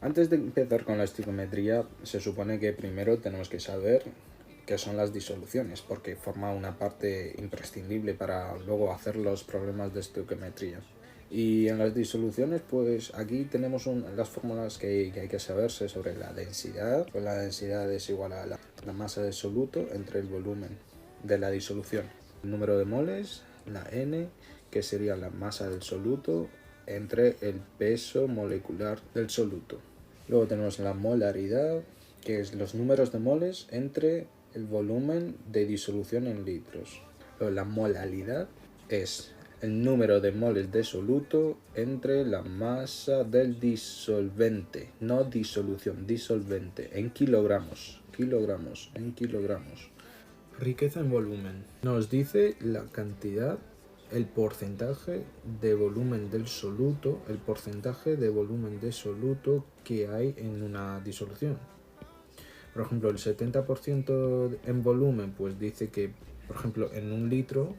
Antes de empezar con la estequiometría, se supone que primero tenemos que saber qué son las disoluciones, porque forma una parte imprescindible para luego hacer los problemas de estequiometría. Y en las disoluciones, pues aquí tenemos las fórmulas que hay que saberse sobre la densidad. Pues la densidad es igual a la masa de soluto entre el volumen de la disolución. El número de moles, la n, que sería la masa del soluto, entre el peso molecular del soluto. Luego tenemos la molaridad, que es los números de moles entre el volumen de disolución en litros. Luego la molalidad es el número de moles de soluto entre la masa del disolvente, no disolución, disolvente, en kilogramos, en kilogramos. Riqueza en volumen. Nos dice la cantidad, el porcentaje de volumen del soluto, el porcentaje de volumen de soluto que hay en una disolución. Por ejemplo, el 70% en volumen, pues dice que, por ejemplo, en un litro,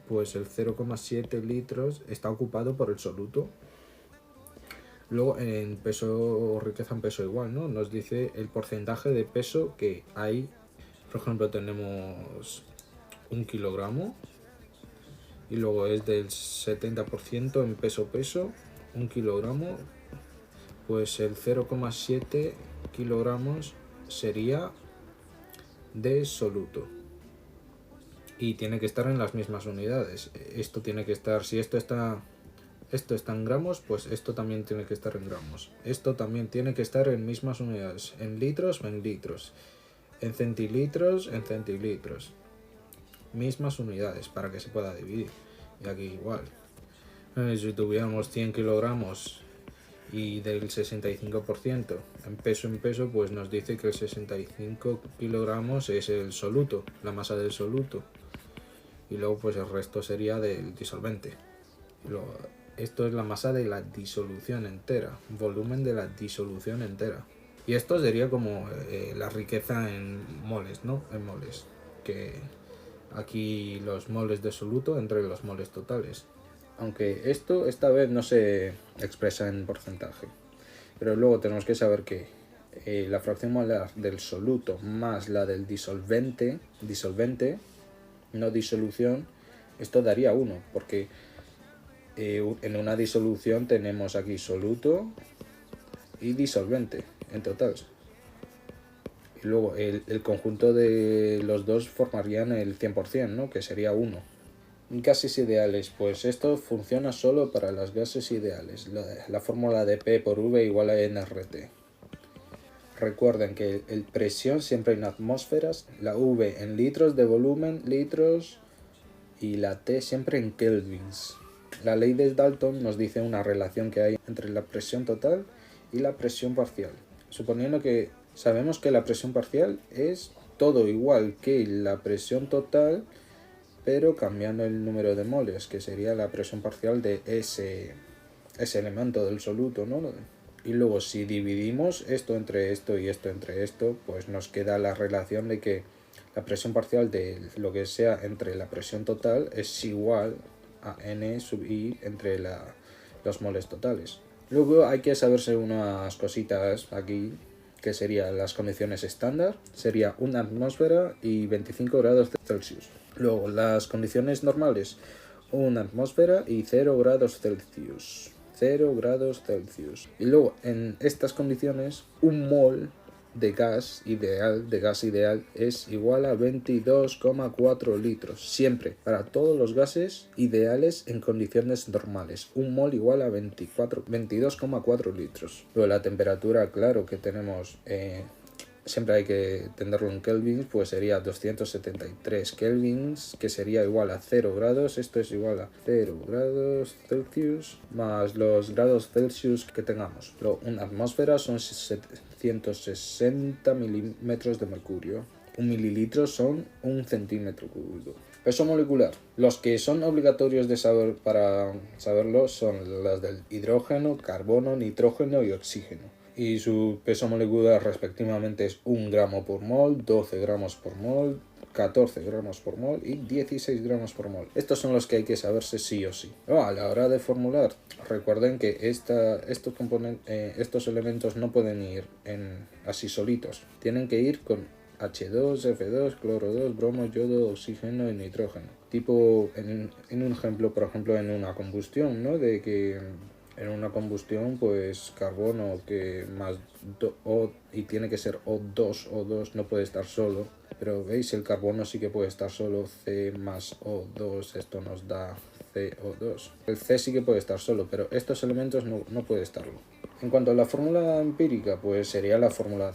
pues el 0,7 litros está ocupado por el soluto. Luego en peso o riqueza en peso igual, ¿no? Nos dice el porcentaje de peso que hay. Por ejemplo, tenemos 1 kilogramo y luego es del 70% en peso, 1 kilogramo, pues el 0,7 kilogramos sería de soluto. Y tiene que estar en las mismas unidades. Esto tiene que estar, si esto está en gramos, pues esto también tiene que estar en gramos. Esto también tiene que estar en mismas unidades, en litros o en litros, en centilitros, en centilitros. Mismas unidades para que se pueda dividir. Y aquí igual. Si tuviéramos 100 kilogramos y del 65% en peso, pues nos dice que el 65 kilogramos es el soluto, la masa del soluto. Y luego pues el resto sería del disolvente. Esto es la masa de la disolución entera, volumen de la disolución entera. Y esto sería como la riqueza en moles, ¿no? En moles. Que aquí los moles de soluto entre los moles totales. Aunque esta vez no se expresa en porcentaje. Pero luego tenemos que saber que la fracción molar del soluto más la del disolvente, no disolución, esto daría 1, porque en una disolución tenemos aquí soluto y disolvente en total. Y luego el conjunto de los dos formarían el 100%, ¿no? Que sería 1. Gases ideales, pues esto funciona solo para las gases ideales. La fórmula de P por V igual a nRT. Recuerden que el presión siempre en atmósferas, la V en litros de volumen, litros, y la T siempre en kelvins. La ley de Dalton nos dice una relación que hay entre la presión total y la presión parcial. Suponiendo que sabemos que la presión parcial es todo igual que la presión total, pero cambiando el número de moles, que sería la presión parcial de ese elemento del soluto, ¿no? Y luego si dividimos esto entre esto y esto entre esto, pues nos queda la relación de que la presión parcial de lo que sea entre la presión total es igual a n sub i entre los moles totales. Luego hay que saberse unas cositas aquí, que serían las condiciones estándar, sería una atmósfera y 25 grados Celsius. Luego las condiciones normales, una atmósfera y 0 grados Celsius. 0 grados Celsius. Y luego en estas condiciones un mol de gas ideal es igual a 22,4 litros. Siempre, para todos los gases ideales en condiciones normales. Un mol igual a 22,4 litros. Luego la temperatura, claro que tenemos... siempre hay que tenerlo en kelvins, pues sería 273 kelvins, que sería igual a 0 grados. Esto es igual a 0 grados Celsius más los grados Celsius que tengamos. Luego, una atmósfera son 760 milímetros de mercurio. Un mililitro son 1 centímetro cúbico. Peso molecular. Los que son obligatorios de saber para saberlo son las del hidrógeno, carbono, nitrógeno y oxígeno. Y su peso molecular respectivamente es 1 gramo por mol, 12 gramos por mol, 14 gramos por mol y 16 gramos por mol. Estos son los que hay que saberse sí o sí. A la hora de formular, recuerden que estos elementos no pueden ir así solitos. Tienen que ir con H2, F2, cloro 2, bromo, yodo, oxígeno y nitrógeno. Tipo, en un ejemplo, por ejemplo, en una combustión, ¿no? De que en una combustión, pues carbono que más O y tiene que ser O2, no puede estar solo. Pero veis, el carbono sí que puede estar solo, C más O2, esto nos da CO2. El C sí que puede estar solo, pero estos elementos no puede estarlo. En cuanto a la fórmula empírica, pues sería la fórmula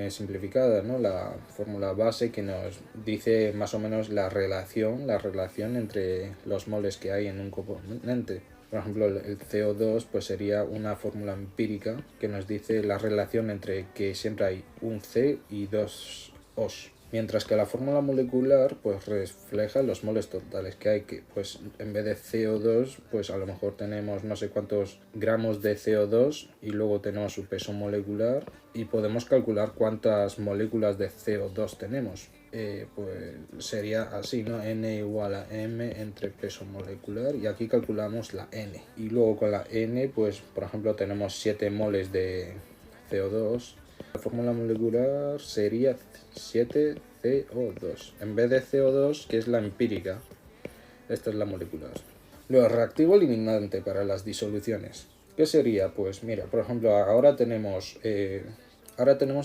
simplificada, ¿no? La fórmula base que nos dice más o menos la relación entre los moles que hay en un componente. Por ejemplo, el CO2 pues sería una fórmula empírica que nos dice la relación entre que siempre hay un C y dos O's. Mientras que la fórmula molecular pues refleja los moles totales que hay, que pues en vez de CO2 pues a lo mejor tenemos no sé cuántos gramos de CO2 y luego tenemos su peso molecular y podemos calcular cuántas moléculas de CO2 tenemos. Pues sería así, ¿no? N igual a M entre peso molecular y aquí calculamos la N. Y luego con la N pues por ejemplo tenemos 7 moles de CO2. La fórmula molecular sería 7CO2. En vez de CO2, que es la empírica, esta es la molecular. Luego, reactivo eliminante para las disoluciones. ¿Qué sería? Pues mira, por ejemplo, ahora tenemos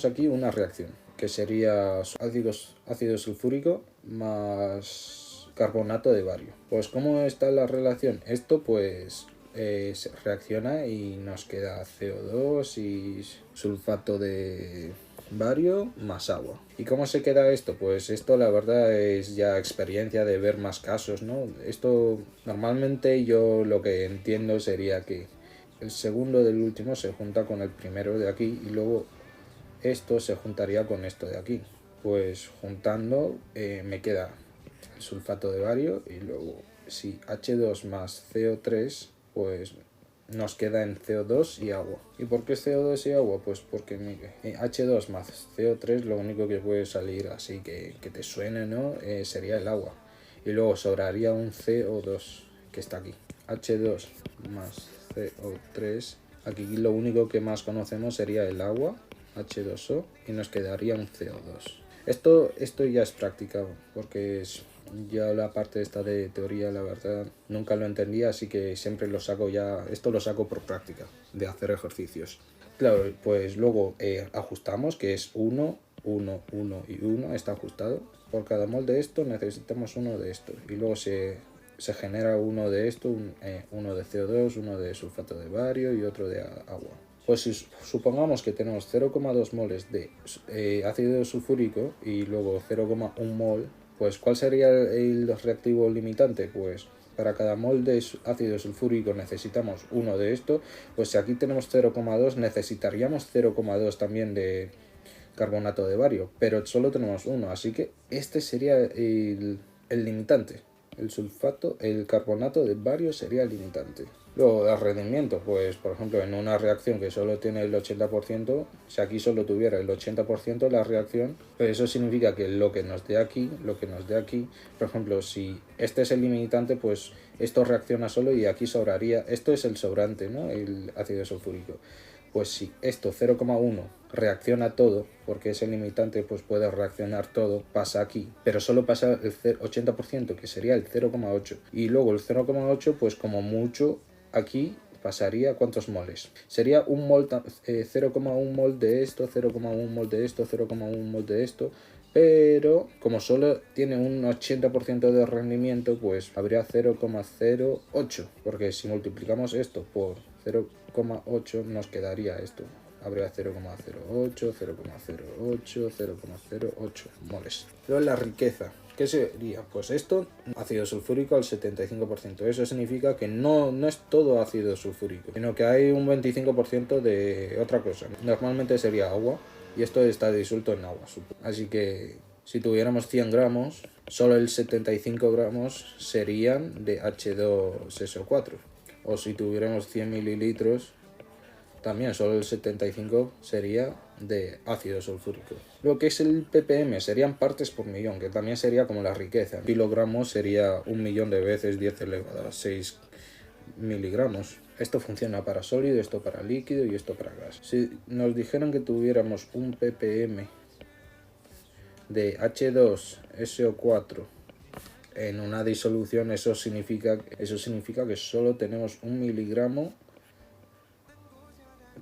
aquí una reacción, que sería ácido sulfúrico más carbonato de bario. Pues ¿cómo está la relación? Esto pues se reacciona y nos queda CO2 y sulfato de bario más agua. ¿Y cómo se queda esto? Pues esto la verdad es ya experiencia de ver más casos, ¿no? Esto normalmente yo lo que entiendo sería que el segundo del último se junta con el primero de aquí y luego esto se juntaría con esto de aquí. Pues juntando me queda el sulfato de bario y luego si H2 más CO3 pues nos queda en CO2 y agua. ¿Y por qué CO2 y agua? Pues porque H2 más CO3 lo único que puede salir así que te suene, ¿no? Sería el agua. Y luego sobraría un CO2 que está aquí. H2 más CO3. Aquí lo único que más conocemos sería el agua, H2O, y nos quedaría un CO2. Esto ya es práctica, porque ya la parte esta de teoría, la verdad, nunca lo entendía, así que siempre esto lo saco por práctica, de hacer ejercicios. Claro, pues luego ajustamos, que es 1, 1, 1 y 1, está ajustado. Por cada mol de esto necesitamos uno de esto, y luego se genera uno de esto, uno de CO2, uno de sulfato de bario y otro de agua. Pues si supongamos que tenemos 0,2 moles de ácido sulfúrico y luego 0,1 mol, pues ¿cuál sería el reactivo limitante? Pues para cada mol de ácido sulfúrico necesitamos uno de esto, pues si aquí tenemos 0,2 necesitaríamos 0,2 también de carbonato de bario, pero solo tenemos uno, así que este sería el limitante. El carbonato de bario sería el limitante. Luego, el rendimiento, pues por ejemplo en una reacción que solo tiene el 80%, si aquí solo tuviera el 80% la reacción, pues eso significa que lo que nos dé aquí, por ejemplo, si este es el limitante, pues esto reacciona solo y aquí sobraría, esto es el sobrante, ¿no? El ácido sulfúrico. Pues si esto 0,1 reacciona todo, porque es el limitante, pues puede reaccionar todo, pasa aquí, pero solo pasa el 80%, que sería el 0,8. Y luego el 0,8, pues como mucho, aquí pasaría ¿cuántos moles? Sería un mol, 0,1 mol de esto, 0,1 mol de esto, 0,1 mol de esto, pero como solo tiene un 80% de rendimiento, pues habría 0,08, porque si multiplicamos esto por 0,8 nos quedaría esto. Habría 0,08, 0,08, 0,08 moles. Luego la riqueza. ¿Qué sería? Pues esto, ácido sulfúrico al 75%. Eso significa que no es todo ácido sulfúrico, sino que hay un 25% de otra cosa. Normalmente sería agua, y esto está disuelto en agua. Así que si tuviéramos 100 gramos, solo el 75 gramos serían de H2SO4. O si tuviéramos 100 mililitros, También solo el 75 sería de ácido sulfúrico. Lo que es el ppm serían partes por millón, que también sería como la riqueza. Kilogramos sería 1.000.000 de veces 10 elevado a 6 miligramos. Esto funciona para sólido, esto para líquido y esto para gas. Si nos dijeran que tuviéramos un ppm de H2SO4 en una disolución, eso significa que solo tenemos 1 miligramo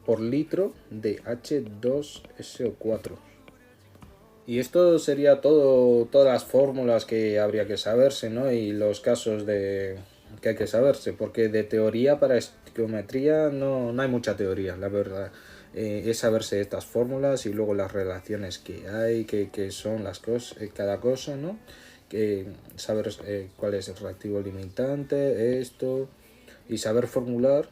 por litro de H2SO4. Y esto sería todo, todas las fórmulas que habría que saberse, ¿no? Y los casos que hay que saberse, porque de teoría para estequiometría no hay mucha teoría, la verdad. Es saberse estas fórmulas y luego las relaciones que hay, que son las cosas, cada cosa, ¿no? Saber cuál es el reactivo limitante, esto, y saber formular,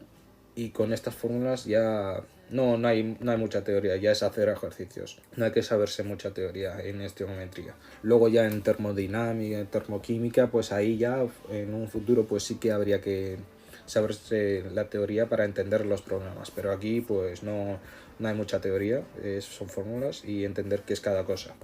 y con estas fórmulas ya no hay mucha teoría, ya es hacer ejercicios. No hay que saberse mucha teoría en estequiometría. Luego ya en termodinámica, en termoquímica, pues ahí ya en un futuro pues sí que habría que saberse la teoría para entender los problemas. Pero aquí pues no hay mucha teoría, son fórmulas y entender qué es cada cosa.